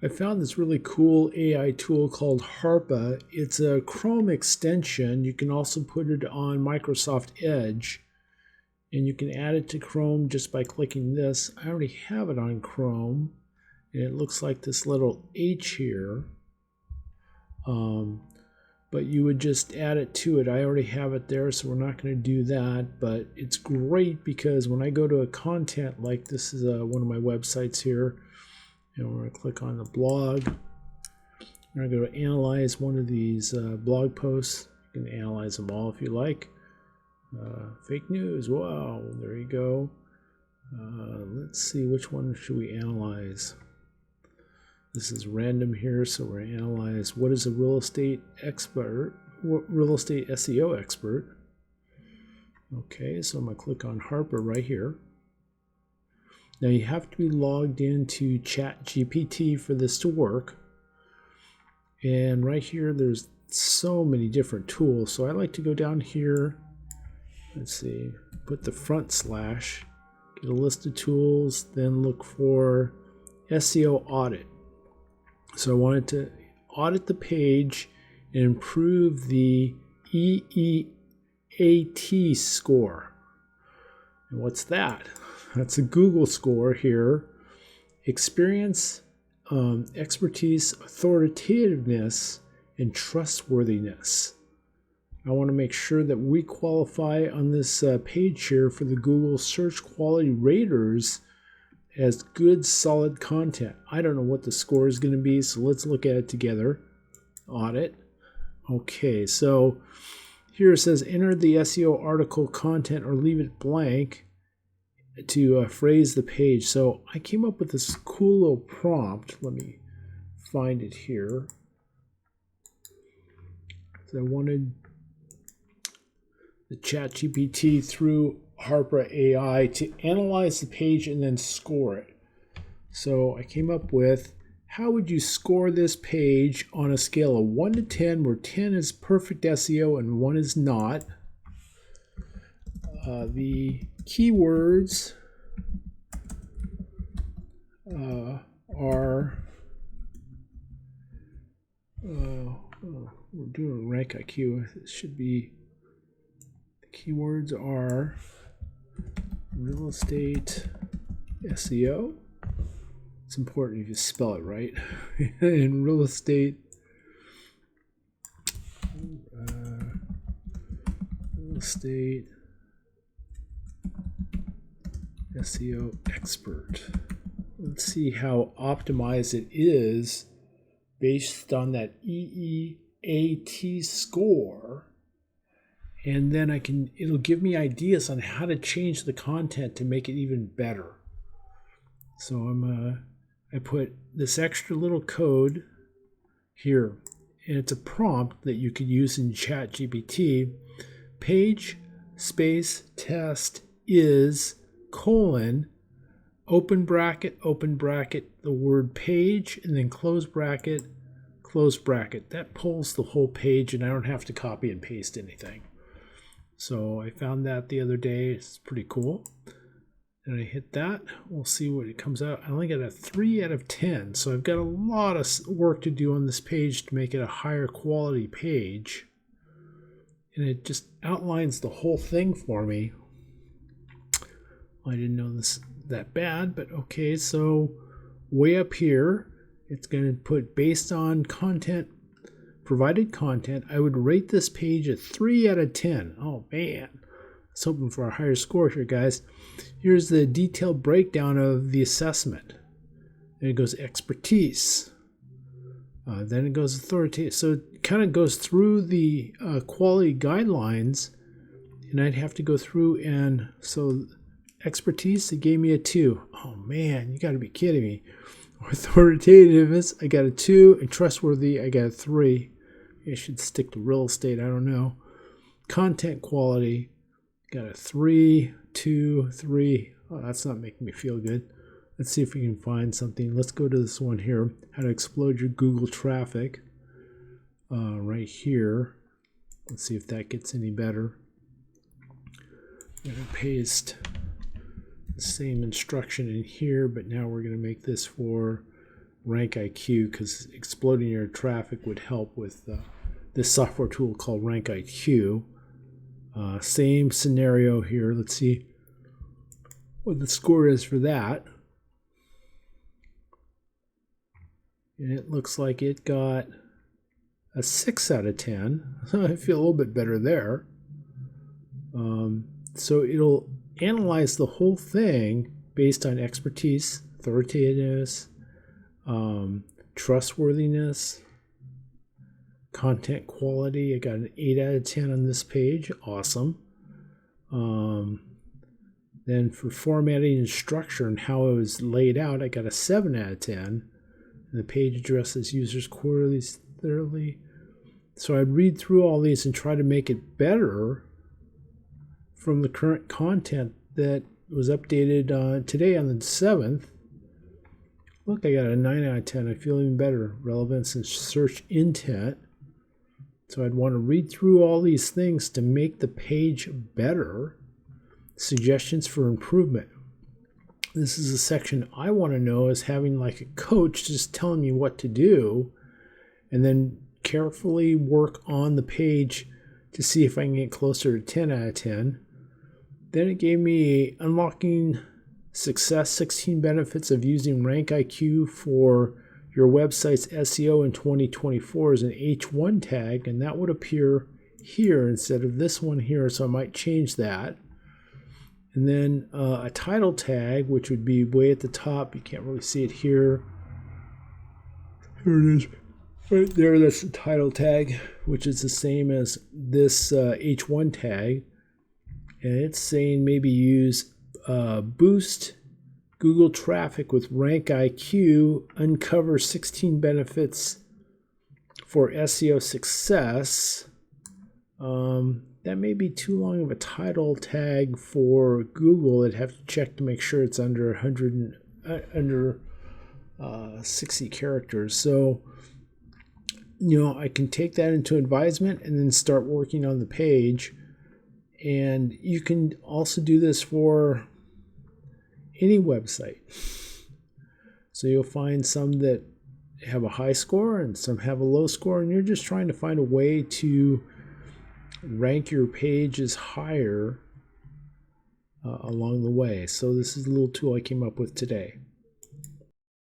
I found this really cool AI tool called Harpa. It's a Chrome extension. You can also put it on Microsoft Edge, and you can add it to Chrome just by clicking this. I already have it on Chrome, and it looks like this little H here. But you would just add it to it. I already have it there, so we're not going to do that. But it's great because when I go to a content, like this is one of my websites here, and we're going to click on the blog. We're going to go to analyze one of these blog posts. You can analyze them all if you like. Fake news, wow, there you go. Let's see, which one should we analyze? This is random here, so we're going to analyze what is a real estate SEO expert. Okay, so I'm going to click on Harpa right here. Now you have to be logged into Chat GPT for this to work. And right here, there's so many different tools. So I like to go down here. Let's see, put the front slash, get a list of tools, then look for SEO Audit. So I wanted to audit the page and improve the EEAT score. And what's that? That's a Google score here. Experience, expertise, authoritativeness, and trustworthiness. I want to make sure that we qualify on this page here for the Google Search Quality Raters as good, solid content. I don't know what the score is going to be, so let's look at it together. Audit. Okay, so here it says enter the SEO article content or leave it blank to phrase the page. So I came up with this cool little prompt. Let me find it here. So I wanted the Chat GPT through Harpa AI to analyze the page and then score it. So I came up with, how would you score this page on a scale of 1 to 10, where 10 is perfect SEO and 1 is not? The keywords are, we're doing rank IQ. It should be, the keywords are real estate SEO. It's important if you spell it right. In real estate, SEO expert. Let's see how optimized it is based on that EEAT score. And then it'll give me ideas on how to change the content to make it even better. So I put this extra little code here, and it's a prompt that you could use in Chat GPT. Page space test is open bracket, the word page, and then close bracket. That pulls the whole page, and I don't have to copy and paste anything. So I found that the other day. It's pretty cool. And I hit that. We'll see what it comes out. I only got a 3 out of 10. So I've got a lot of work to do on this page to make it a higher quality page. And it just outlines the whole thing for me. I didn't know this that bad, but okay. So way up here, it's going to put based on content, provided content. I would rate this page a 3 out of 10. Oh man. I was hoping for a higher score here, guys. Here's the detailed breakdown of the assessment. And it goes expertise. Then it goes authoritative. So it kind of goes through the quality guidelines. And I'd have to go through and, so expertise, it gave me a 2. Oh man, you got to be kidding me. Authoritativeness, I got a 2. And trustworthy, I got a 3. I should stick to real estate, I don't know. Content quality, got a 3, 2, 3. Oh, that's not making me feel good. Let's see if we can find something. Let's go to this one here. How to explode your Google traffic. Right here. Let's see if that gets any better. I'm going to paste the same instruction in here, but now we're going to make this for rank IQ, because exploding your traffic would help with this software tool called Rank IQ. Same scenario here. Let's see what the score is for that. And it looks like it got a 6 out of 10. I feel a little bit better there. So it'll analyze the whole thing based on expertise, authoritativeness, trustworthiness, content quality. I got an 8 out of 10 on this page. Awesome. Then for formatting and structure and how it was laid out, I got a 7 out of 10. And the page addresses users quarterly, thoroughly. So I'd read through all these and try to make it better from the current content that was updated today on the 7th. Look, I got a 9 out of 10. I feel even better. Relevance and search intent. So I'd want to read through all these things to make the page better. Suggestions for improvement. This is a section I want to know, is having like a coach just telling me what to do, and then carefully work on the page to see if I can get closer to 10 out of 10. Then it gave me unlocking success, 16 benefits of using Rank IQ for your website's SEO in 2024 as an H1 tag, and that would appear here instead of this one here, so I might change that. And then a title tag, which would be way at the top. You can't really see it here. Here it is. Right there, that's the title tag, which is the same as this H1 tag. And it's saying maybe use boost Google traffic with Rank IQ, uncover 16 benefits for SEO success. That may be too long of a title tag for Google. I'd have to check to make sure it's under 60 characters. So, I can take that into advisement and then start working on the page. And you can also do this for any website. So you'll find some that have a high score and some have a low score, and you're just trying to find a way to rank your pages higher along the way. So this is a little tool I came up with today.